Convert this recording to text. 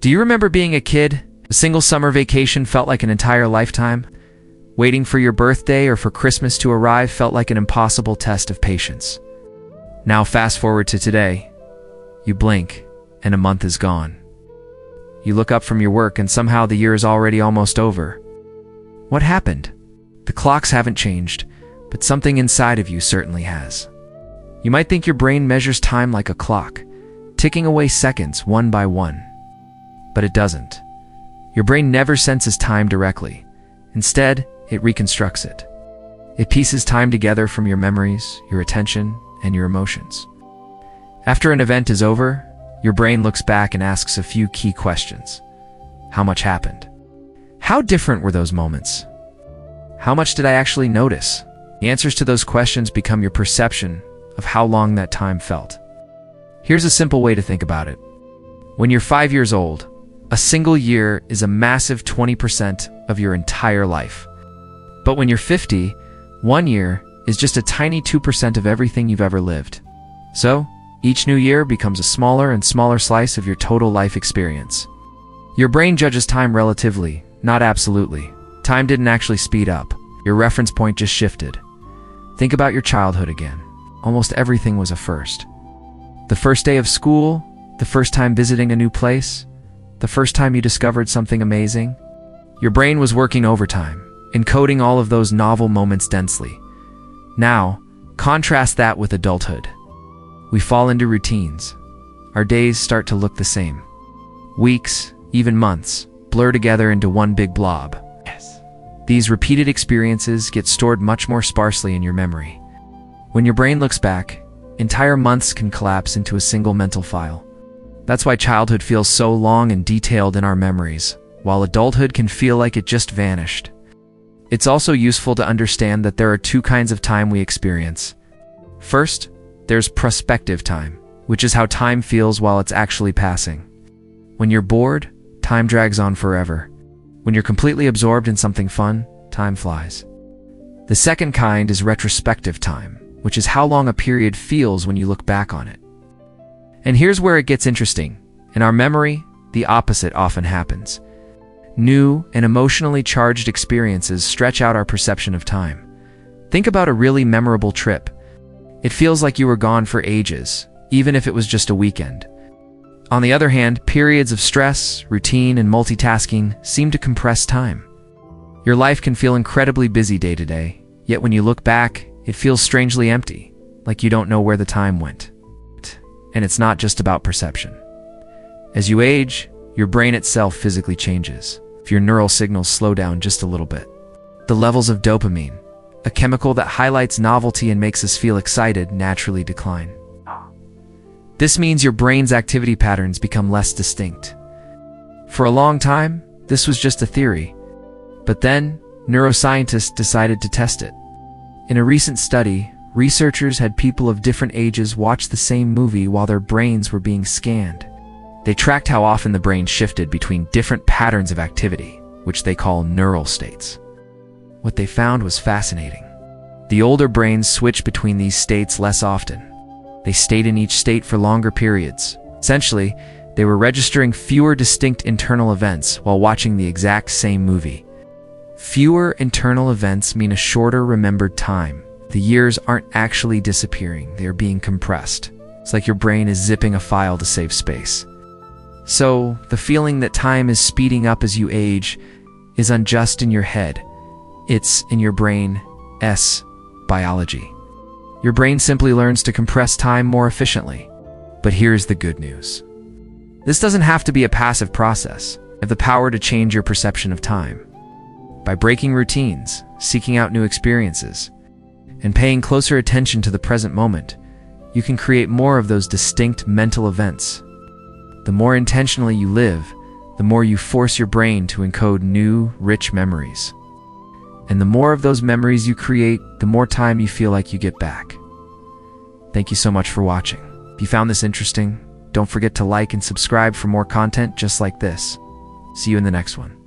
Do you remember being a kid? A single summer vacation felt like an entire lifetime. Waiting for your birthday or for Christmas to arrive felt like an impossible test of patience. Now fast forward to today. You blink, and a month is gone. You look up from your work and somehow the year is already almost over. What happened? The clocks haven't changed, but something inside of you certainly has. You might think your brain measures time like a clock, ticking away seconds one by one. But it doesn't. Your brain never senses time directly. Instead, it reconstructs it. It pieces time together from your memories, your attention, and your emotions. After an event is over, your brain looks back and asks a few key questions. How much happened? How different were those moments? How much did I actually notice? The answers to those questions become your perception of how long that time felt. Here's a simple way to think about it. When you're 5 years old, a single year is a massive 20% of your entire life. But when you're 50, 1 year is just a tiny 2% of everything you've ever lived. So, each new year becomes a smaller and smaller slice of your total life experience. Your brain judges time relatively, not absolutely. Time didn't actually speed up. Your reference point just shifted. Think about your childhood again. Almost everything was a first. The first day of school, the first time visiting a new place, the first time you discovered something amazing. Your brain was working overtime, encoding all of those novel moments densely. Now, contrast that with adulthood. We fall into routines. Our days start to look the same. Weeks, even months, blur together into one big blob. These repeated experiences get stored much more sparsely in your memory. When your brain looks back, entire months can collapse into a single mental file. That's why childhood feels so long and detailed in our memories, while adulthood can feel like it just vanished. It's also useful to understand that there are two kinds of time we experience. First, there's prospective time, which is how time feels while it's actually passing. When you're bored, time drags on forever. When you're completely absorbed in something fun, time flies. The second kind is retrospective time, which is how long a period feels when you look back on it. And here's where it gets interesting. In our memory, the opposite often happens. New and emotionally charged experiences stretch out our perception of time. Think about a really memorable trip. It feels like you were gone for ages, even if it was just a weekend. On the other hand, periods of stress, routine, and multitasking seem to compress time. Your life can feel incredibly busy day to day, yet when you look back, it feels strangely empty, like you don't know where the time went. And it's not just about perception. As you age, your brain itself physically changes. If your neural signals slow down just a little bit. The levels of dopamine, a chemical that highlights novelty and makes us feel excited, naturally decline. This means your brain's activity patterns become less distinct. For a long time, this was just a theory. But then, neuroscientists decided to test it. In a recent study, researchers had people of different ages watch the same movie while their brains were being scanned. They tracked how often the brain shifted between different patterns of activity, which they call neural states. What they found was fascinating. The older brains switched between these states less often. They stayed in each state for longer periods. Essentially, they were registering fewer distinct internal events while watching the exact same movie. Fewer internal events mean a shorter remembered time. The years aren't actually disappearing, they are being compressed. It's like your brain is zipping a file to save space. So, the feeling that time is speeding up as you age isn't just in your head. It's in your brain's biology. Your brain simply learns to compress time more efficiently. But here's the good news. This doesn't have to be a passive process. You have the power to change your perception of time. By breaking routines, seeking out new experiences, and paying closer attention to the present moment, you can create more of those distinct mental events. The more intentionally you live, the more you force your brain to encode new, rich memories. And the more of those memories you create, the more time you feel like you get back. Thank you so much for watching. If you found this interesting, don't forget to like and subscribe for more content just like this. See you in the next one.